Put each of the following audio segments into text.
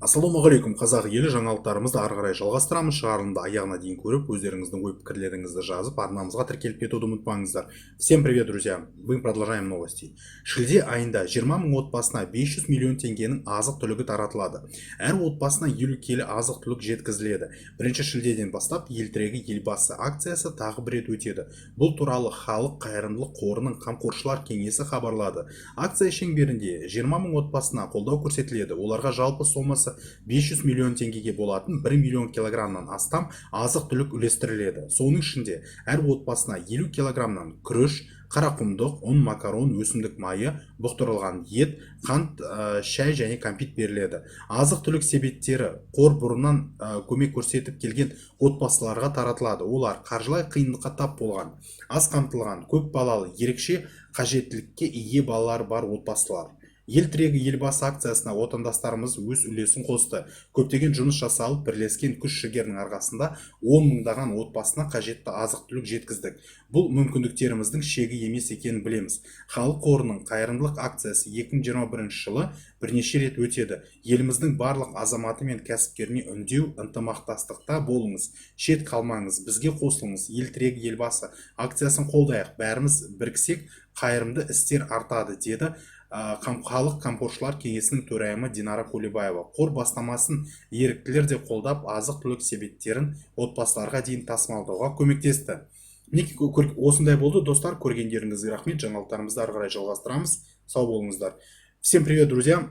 Ассалаумағалейкум қазақ елі, жаңалықтарымызды ары қарай жалғастырамыз. Шығарылымды аяғына дейін көріп, өздеріңіздің ой пікірлеріңізді жазып, арнамызға тіркеліп кетуді ұмытпаңыздар. Всем привет, друзья! Мы продолжаем новости. Шілде айында 20 мың отбасына 500 миллион теңгенің азық-түлігі таратылады. Әр отбасына 50 келі азық-түлік жеткізіледі. 1 шілдеден бастап ел тірегі елбасы акциясы тағы бір рет өтеді. Бұл туралы халық қайырымдылық қорының қамқоршылар кеңесі хабарлады. Акция шеңберінде 20 мың отбасына қолдау көрсетіледі. Оларға жалпы сомасы 500 миллион теңгеге болатын 1 миллион килограммнан астам азық-түлік үлестіріледі. Соның ішінде әр отбасына 50 килограммнан күріш, қарақұмдық, ұн, макарон, өсімдік майы, бұқтырылған ет, қант, шай және кәмпит беріледі. Азық-түлік себеттері қор бұрыннан көмек көрсетіп келген отбасыларға таратылады. Олар қаржылай қиындыққа тап болған, аз қамтылған, көп балалы, ерекше қажеттілікке ие балалар бар отбасылар. Ел тірегі елбасы акциясына отандастарымыз өз үлесін қосты. Көптеген жұмыс жасалып, бірлескен күш-жігердің арқасында 10 мыңдаған отбасына қажетті азық-түлік жеткіздік. Бұл мүмкіндіктеріміздің шегі емес екенін білеміз. Халық қорының қайырымдылық акциясы 2021 жылы бірнеше рет өтеді. Еліміздің барлық азаматы мен кәсіпкеріне үндеу, ынтымақтастықта болыңыз, шет қалмаңыз, бізге қосылыңыз. Ел тірегі елбасы акциясын қолдайық, бәріміз біріксек, қайырымды істер артады, деді халық қамқоршылар кеңесінің төрайымы Динара Кулебаева. Қор бастамасын еріктілер де қолдап, азық-түлік себеттерін отбасыларға дейін тасымалдауға көмектесті. Осындай болды, достар. Көргендеріңізге рахмет. Жаңалықтарымызды ары қарай жалғастырамыз. Сау болыңыздар. Всем привет, друзья!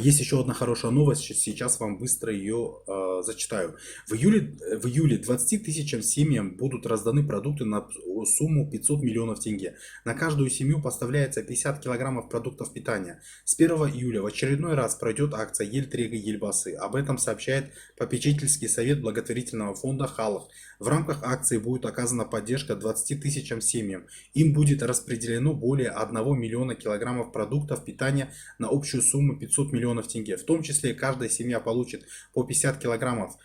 Есть еще одна хорошая новость, сейчас вам быстро ее зачитаю. В июле 20 тысячам семьям будут разданы продукты на сумму 500 миллионов тенге. На каждую семью поставляется 50 килограммов продуктов питания. С 1 июля в очередной раз пройдет акция «Ел тірегі елбасы». Об этом сообщает попечительский совет благотворительного фонда «Халық». В рамках акции будет оказана поддержка 20 тысячам семьям. Им будет распределено более 1 миллиона килограммов продуктов питания на общую сумму 500 миллионов тенге. В том числе каждая семья получит по 50 килограммов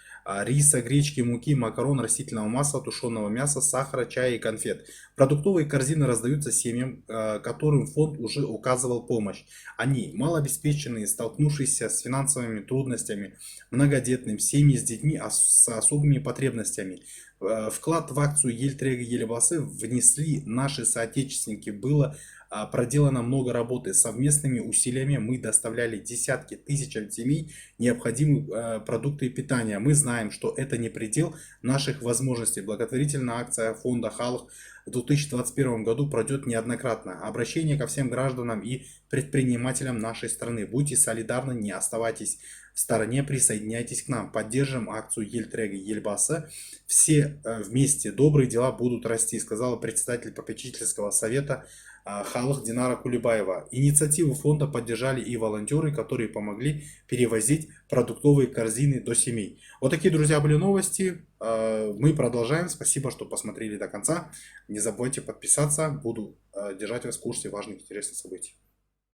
риса, гречки, муки, макарон, растительного масла, тушеного мяса, сахара, чая и конфет. Продуктовые корзины раздаются семьям, которым фонд уже указывал помощь. Они малообеспеченные, столкнувшиеся с финансовыми трудностями, многодетным, семьи с детьми с особыми потребностями. Вклад в акцию «Ел тірегі елбасы» внесли наши соотечественники. Было проделано много работы. Совместными усилиями мы доставляли десятки тысячам семей необходимые продукты питания. Мы знаем, что это не предел наших возможностей. Благотворительная акция фонда «Халық» в 2021 году пройдет неоднократно. Обращение ко всем гражданам и предпринимателям нашей страны. Будьте солидарны, не оставайтесь в стороне, присоединяйтесь к нам. Поддержим акцию «Ел тірегі елбасы». Все вместе добрые дела будут расти, сказала председатель попечительского совета «Халық» Динара Кулебаева. Инициативу фонда поддержали и волонтеры, которые помогли перевозить продуктовые корзины до семей. Вот такие, друзья, были новости. Мы продолжаем. Спасибо, что посмотрели до конца. Не забудьте подписаться. Буду держать вас в курсе важных интересных событий.